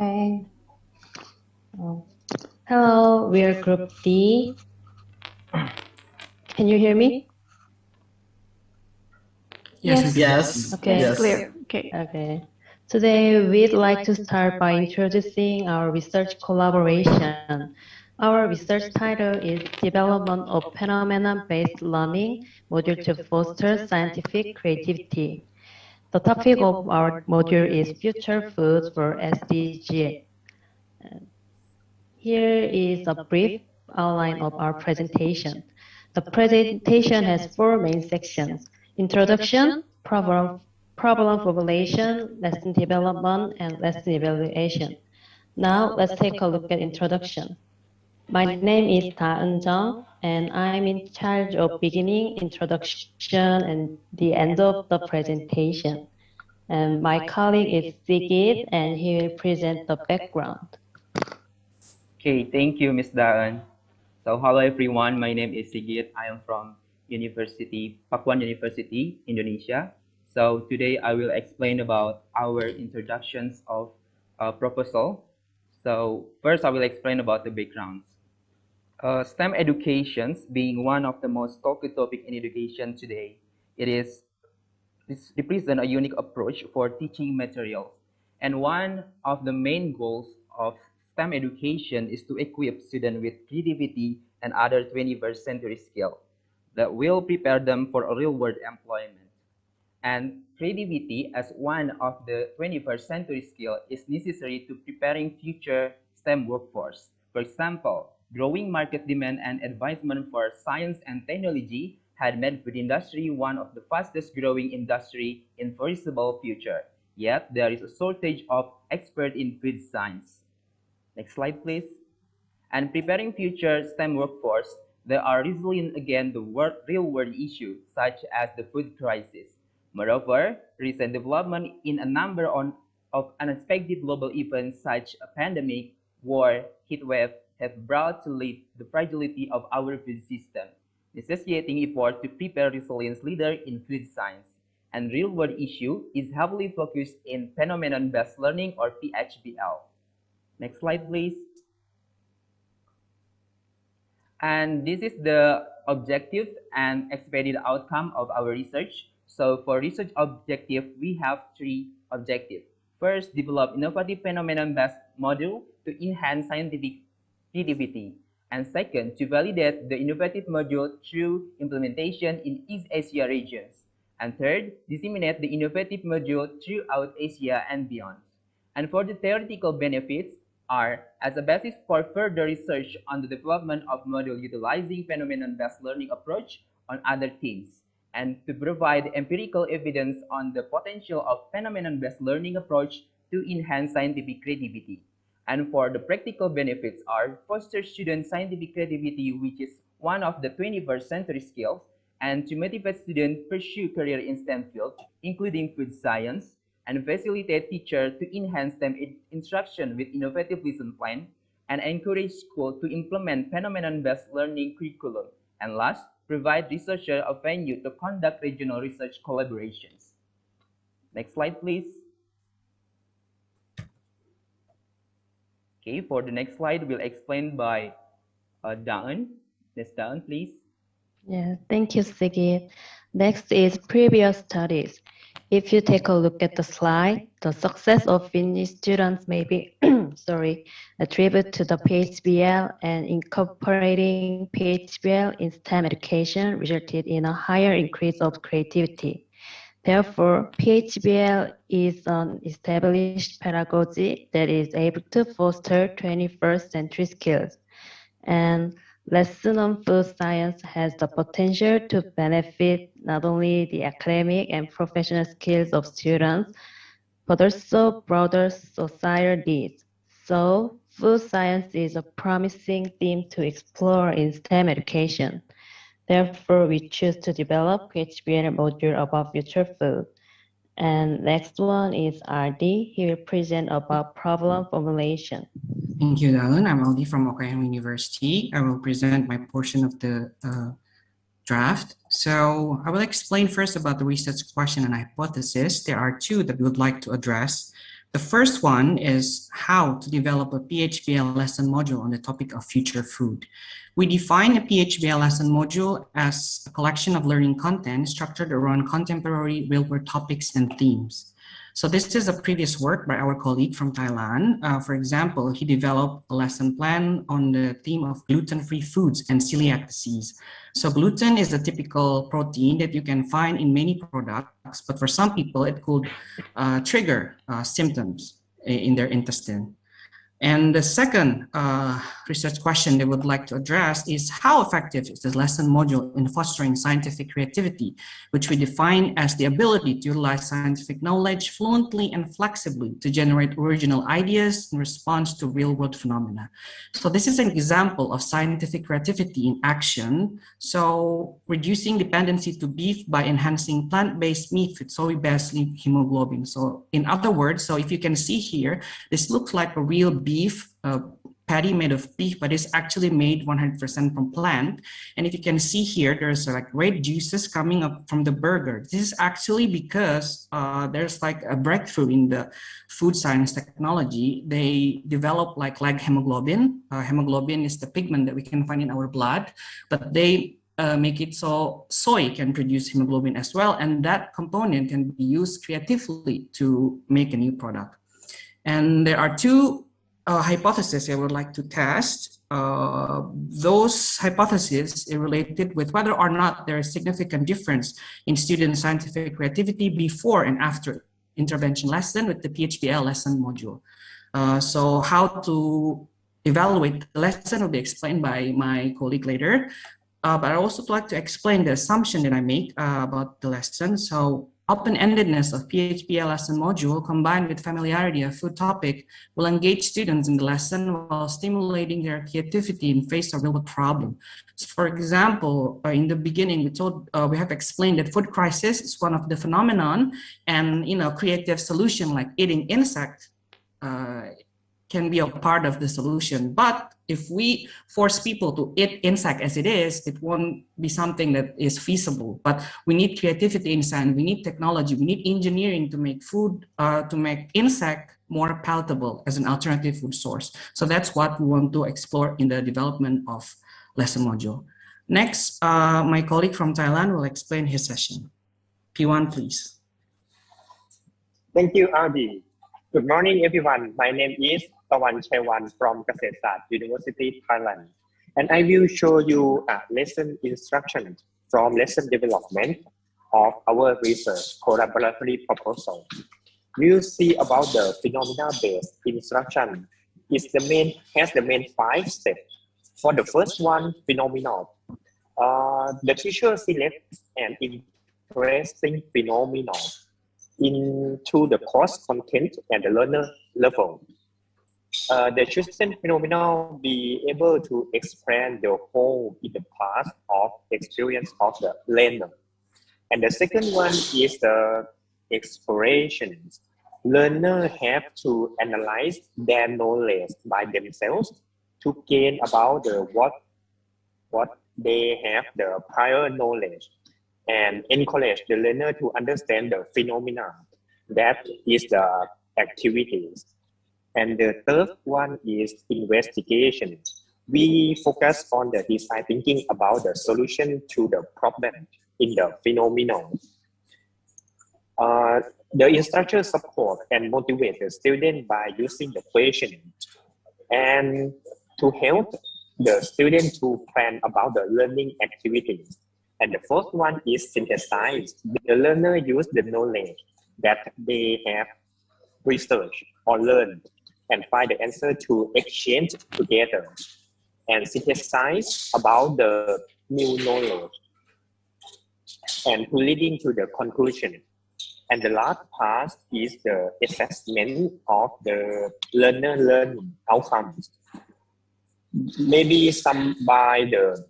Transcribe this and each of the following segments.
Okay. Hello, we are Group D. Can you hear me? Yes. Yes. Okay. Yes. Clear. Okay. Today, we'd like to start by introducing our research collaboration. Our research title is Development of Phenomenon-Based Learning Module to Foster Scientific Creativity. The topic of our module is Future Foods for SDG. Here is a brief outline of our presentation. The presentation has four main sections: introduction, problem formulation, lesson development, and lesson evaluation. Now let's take a look at introduction. My name is Da Eun-jung, and I'm in charge of beginning, introduction, and the end of the presentation. And my colleague is Sigit, and he will present the background. Okay, thank you, Ms. Daan. So, hello everyone. My name is Sigit. I am from Pakuan University, Indonesia. So, today I will explain about our introductions of proposal. So, first I will explain about the backgrounds. STEM educations being one of the most talked topic in education today, this represents a unique approach for teaching materials. And one of the main goals of STEM education is to equip students with creativity and other 21st century skills that will prepare them for a real-world employment. And creativity as one of the 21st century skill is necessary to preparing future STEM workforce. For example, growing market demand and advancement for science and technology had made food industry one of the fastest growing industry in foreseeable future. Yet, there is a shortage of experts in food science. Next slide, please. And preparing future STEM workforce, there are resilient against the real-world issues such as the food crisis. Moreover, recent development in a number of unexpected global events such as a pandemic, war, heat wave have brought to light the fragility of our food system, necessitating effort to prepare resilient leaders in food science. And real-world issue is heavily focused in phenomenon-based learning or PHBL. Next slide, please. And this is the objective and expected outcome of our research. So for research objective, we have three objectives. First, develop innovative phenomenon-based module to enhance scientific creativity. And second, to validate the innovative module through implementation in East Asia regions. And third, disseminate the innovative module throughout Asia and beyond. And for the theoretical benefits, are as a basis for further research on the development of module utilizing phenomenon-based learning approach on other themes, and to provide empirical evidence on the potential of phenomenon-based learning approach to enhance scientific creativity. And for the practical benefits are foster student scientific creativity, which is one of the 21st century skills, and to motivate students pursue career in STEM fields, including food science, and facilitate teachers to enhance STEM instruction with innovative lesson plan, and encourage schools to implement phenomenon-based learning curriculum. And last, provide researchers a venue to conduct regional research collaborations. Next slide, please. Okay, for the next slide, we'll explain by Daan. Ms. Daan, please. Yeah, thank you, Sigit. Next is previous studies. If you take a look at the slide, the success of Finnish students may be attributed to the PHBL, and incorporating PHBL in STEM education resulted in a higher increase of creativity. Therefore, PHBL is an established pedagogy that is able to foster 21st century skills. And lesson on food science has the potential to benefit not only the academic and professional skills of students, but also broader societal needs. So, food science is a promising theme to explore in STEM education. Therefore, we choose to develop PHBL module about future food. And next one is RD. He will present about problem formulation. Thank you, Dallin. I'm Aldi from Oklahoma University. I will present my portion of the draft. So I will explain first about the research question and hypothesis. There are two that we would like to address. The first one is how to develop a PHBL lesson module on the topic of future food. We define a PHBL lesson module as a collection of learning content structured around contemporary real-world topics and themes. So this is a previous work by our colleague from Thailand. For example, he developed a lesson plan on the theme of gluten-free foods and celiac disease. So gluten is a typical protein that you can find in many products, but for some people it could trigger symptoms in their intestine. And the second research question they would like to address is how effective is this lesson module in fostering scientific creativity, which we define as the ability to utilize scientific knowledge fluently and flexibly to generate original ideas in response to real-world phenomena. So this is an example of scientific creativity in action. So reducing dependency to beef by enhancing plant-based meat with soy-based hemoglobin. So in other words, so if you can see here, this looks like a real beef patty made of beef, but it's actually made 100% from plant. And if you can see here, there's like red juices coming up from the burger. This is actually because there's like a breakthrough in the food science technology. They develop like hemoglobin. Hemoglobin is the pigment that we can find in our blood, but they make it so soy can produce hemoglobin as well. And that component can be used creatively to make a new product. And there are two hypothesis I would like to test. Those hypotheses are related with whether or not there is significant difference in student scientific creativity before and after intervention lesson with the PHBL lesson module. So how to evaluate the lesson will be explained by my colleague later. But I also like to explain the assumption that I make about the lesson. So open-endedness of PHBL lesson module combined with familiarity of food topic will engage students in the lesson while stimulating their creativity in face of real problem. So for example, in the beginning, we have explained that food crisis is one of the phenomenon, and creative solution like eating insect can be a part of the solution. But if we force people to eat insect as it is, it won't be something that is feasible. But we need creativity inside, we need technology, we need engineering to make food, to make insect more palatable as an alternative food source. So that's what we want to explore in the development of lesson module. Next, my colleague from Thailand will explain his session. P1, please. Thank you, Ardi. Good morning, everyone. My name is Tawan Chaiwan from Kasetsat University, Thailand. And I will show you a lesson instruction from lesson development of our research collaboratory proposal. We'll see about the phenomena-based instruction has the main 5 steps. For the first one, phenomenon. The teacher selects an interesting phenomenon into the course content and the learner level. The chosen phenomenon be able to explain the whole in the past of experience of the learner. And the second one is the explorations. Learners have to analyze their knowledge by themselves to gain about what they have the prior knowledge, and encourage the learner to understand the phenomena that is the activities. And the third one is investigation. We focus on the design thinking about the solution to the problem in the phenomenon. The instructor support and motivate the student by using the question and to help the student to plan about the learning activities. And the fourth one is synthesize. The learner use the knowledge that they have researched or learned and find the answer to exchange together and synthesize about the new knowledge and to leading to the conclusion. And the last part is the assessment of the learner learning outcomes. Maybe some by the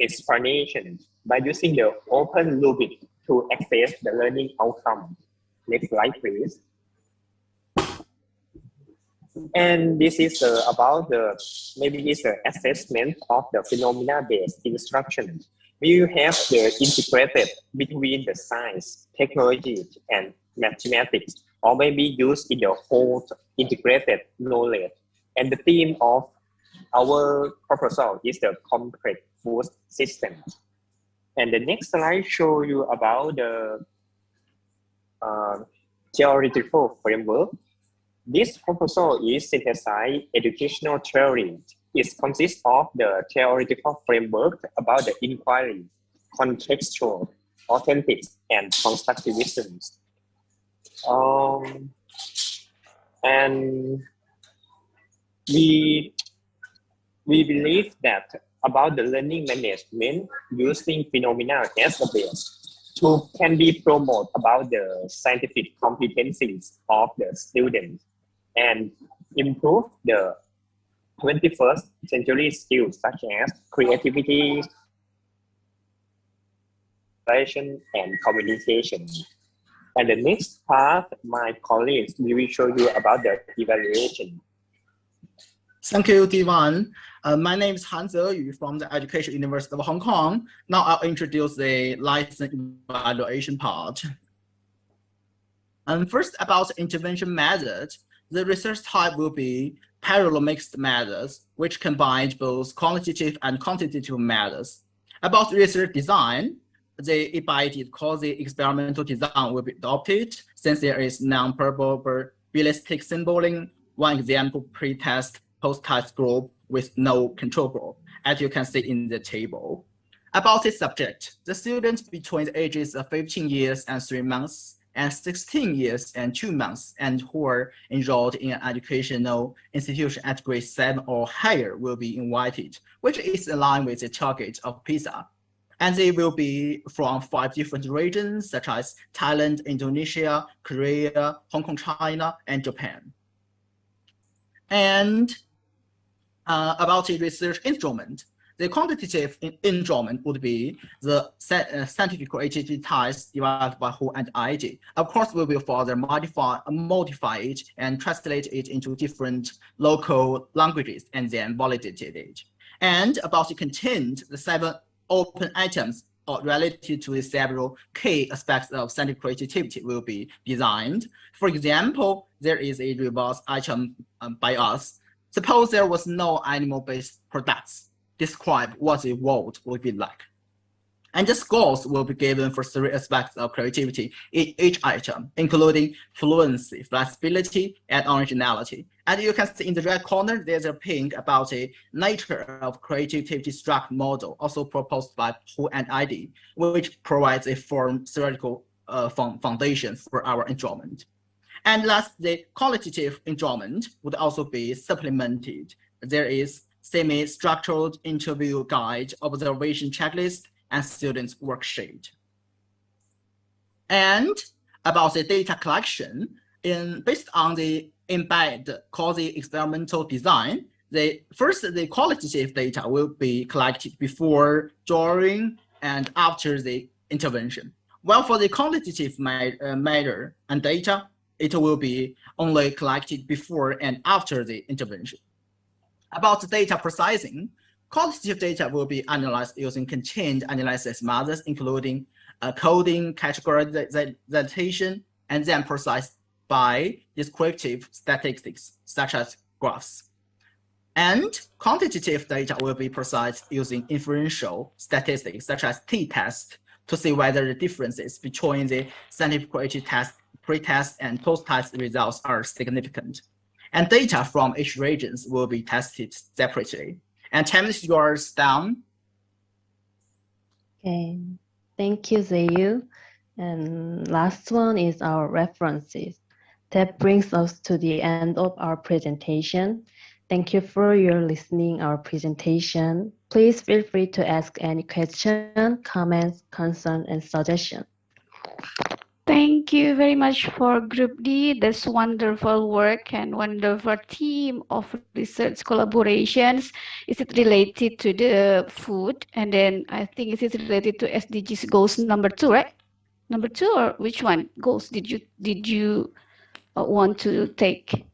explanation by using the open rubric to access the learning outcome. Next slide, please. And this is about maybe it's an assessment of the phenomena-based instruction. We have the integrated between the science, technology, and mathematics or maybe used in the whole integrated knowledge. And the theme of our proposal is the complex food system. And the next slide show you about the theoretical framework. This proposal is synthesized educational theory. It consists of the theoretical framework about the inquiry, contextual, authentic, and constructivism. And we believe that about the learning management using phenomena as a base to can be promote about the scientific competencies of the students and improve the 21st century skills such as creativity, and communication. And the next part, my colleagues will show you about the evaluation. Thank you, Divan. My name is Han Zeyu from the Education University of Hong Kong. Now I'll introduce the license evaluation part. First, about the intervention method, the research type will be parallel mixed methods, which combine both quantitative and quantitative methods. About research design, the invited quasi-experimental design will be adopted since there is non-probabilistic symboling. One example, pre-test, post-test group with no control group, as you can see in the table. About the subject, the students between the ages of 15 years and 3 months and 16 years and 2 months and who are enrolled in an educational institution at grade 7 or higher will be invited, which is aligned with the target of PISA. And they will be from 5 different regions such as Thailand, Indonesia, Korea, Hong Kong, China, and Japan. And about the research instrument, the quantitative instrument would be the scientific creativity test developed by Hu and ID. Of course, we will further modify it and translate it into different local languages and then validate it. And about the content, the 7 open items related to the several key aspects of scientific creativity will be designed. For example, there is a reverse item by us. Suppose there was no animal-based products. Describe what the world would be like. And the scores will be given for 3 aspects of creativity in each item, including fluency, flexibility, and originality. And you can see in the right corner, there's a pink about the nature of creativity structure model, also proposed by Hu and ID, which provides a firm theoretical foundation for our instrument. And last, the qualitative instrument would also be supplemented. There is semi-structured interview guide, observation checklist, and students' worksheet. And about the data collection, based on the embedded quasi-experimental design, the qualitative data will be collected before, during, and after the intervention. While for the quantitative matter and data, it will be only collected before and after the intervention. About the data processing, qualitative data will be analyzed using contained analysis methods, including coding, categorization, and then processed by descriptive statistics, such as graphs. And quantitative data will be processed using inferential statistics, such as t-test, to see whether the differences between the scientific creativity test, pre-test, and post-test results are significant. And data from each region will be tested separately. And time is yours down. Okay, thank you, Zayu. And last one is our references. That brings us to the end of our presentation. Thank you for your listening our presentation. Please feel free to ask any question, comments, concern, and suggestion. Thank you very much for Group D. This wonderful work and wonderful team of research collaborations. Is it related to the food? And then I think it is related to SDGs goals number 2, right? Number 2, or which one goals did you want to take?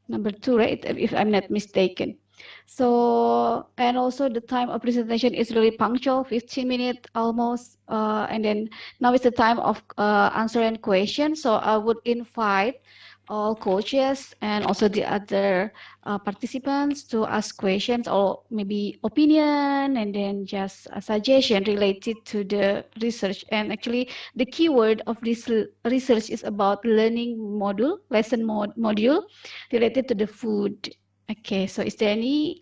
Number 2, right? If I'm not mistaken. So, and also the time of presentation is really punctual, 15 minutes almost. And then now is the time of answering questions. So I would invite all coaches and also the other participants to ask questions or maybe opinion and then just a suggestion related to the research. And actually the keyword of this research is about learning module, lesson module related to the food. Okay, so is there any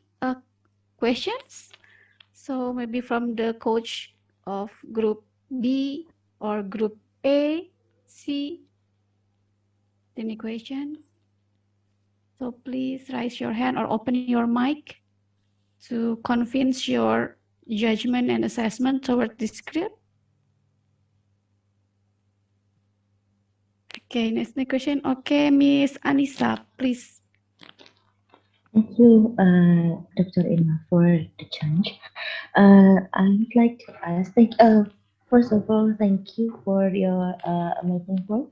questions? So maybe from the coach of group B or group A, C, any questions? So please raise your hand or open your mic to convince your judgment and assessment toward this group. Okay, next question. Okay, Miss Anissa, please. Thank you, Dr. Emma, for the chance. I would like to ask, first of all, thank you for your amazing work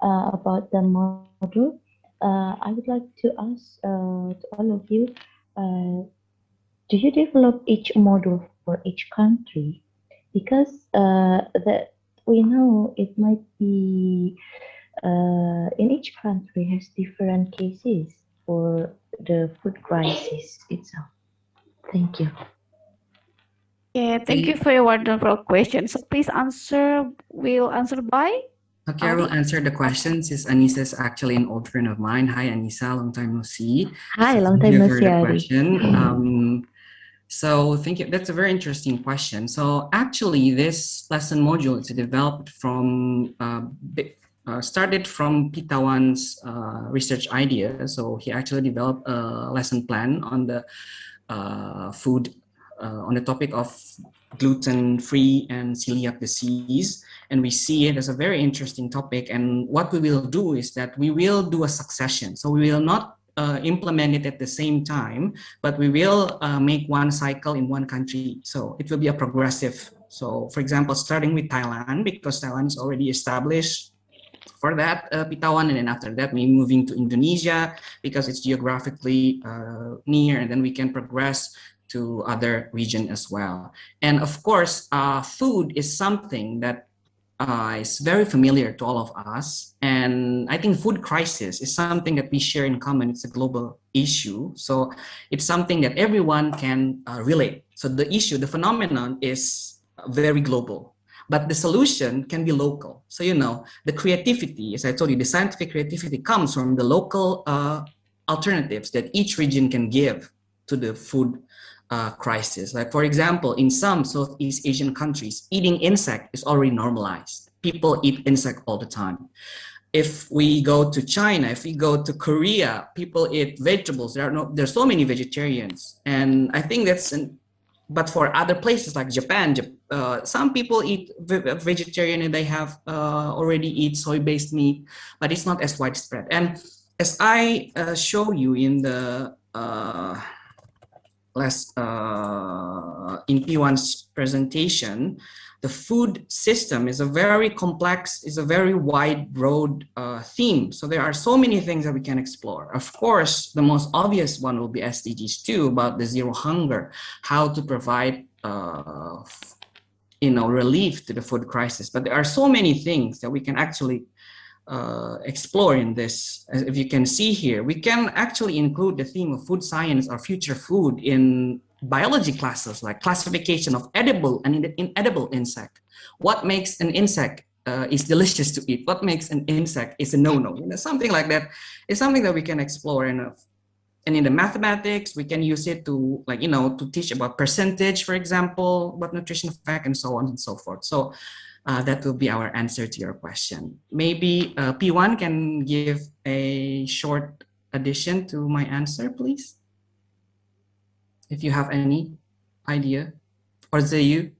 about the model. I would like to ask to all of you, do you develop each model for each country? Because that we know it might be in each country has different cases for the food crisis itself. Thank you. Yeah, thank you for your wonderful question. So please answer. We'll answer by. Okay, I will answer the question since Anissa is actually an old friend of mine. Hi, Anissa, long time no see. Hi, long Thank time you no for see, the Ari. question. So thank you. That's a very interesting question. So actually, this lesson module is developed from started from Pitawan's research idea. So he actually developed a lesson plan on the food on the topic of gluten-free and celiac disease. And we see it as a very interesting topic. And what we will do is that we will do a succession. So we will not implement it at the same time, but we will make one cycle in one country. So it will be a progressive. So for example, starting with Thailand, because Thailand is already established for that Pitawan, and then after that we moving to Indonesia because it's geographically near, and then we can progress to other region as well. And of course, food is something that is very familiar to all of us. And I think food crisis is something that we share in common. It's a global issue. So it's something that everyone can relate. So the issue, the phenomenon is very global, but the solution can be local. So, you know, the creativity, as I told you, the scientific creativity comes from the local alternatives that each region can give to the food crisis. Like for example, in some Southeast Asian countries, eating insect is already normalized. People eat insect all the time. If we go to China, if we go to Korea, people eat vegetables. There's so many vegetarians, and I think but for other places like Japan, some people eat vegetarian and they have already eat soy-based meat, but it's not as widespread. And as I show you in the in P1's presentation, the food system is a very complex, is a very wide, broad theme. So there are so many things that we can explore. Of course, the most obvious one will be SDGs 2 about the zero hunger, how to provide relief to the food crisis. But there are so many things that we can actually explore in this. As if you can see here, we can actually include the theme of food science or future food in biology classes, like classification of edible and inedible insect. What makes an insect is delicious to eat? What makes an insect is a no-no? You know, something like that is something that we can explore. And in the mathematics, we can use it to, like, you know, to teach about percentage, for example, about nutrition effect, and so on and so forth. So that will be our answer to your question. Maybe P1 can give a short addition to my answer, please. If you have any idea, or Zayu.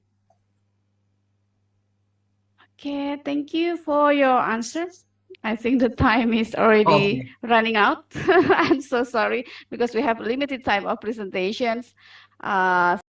Okay, thank you for your answers. I think the time is already running out. I'm so sorry because we have limited time of presentations.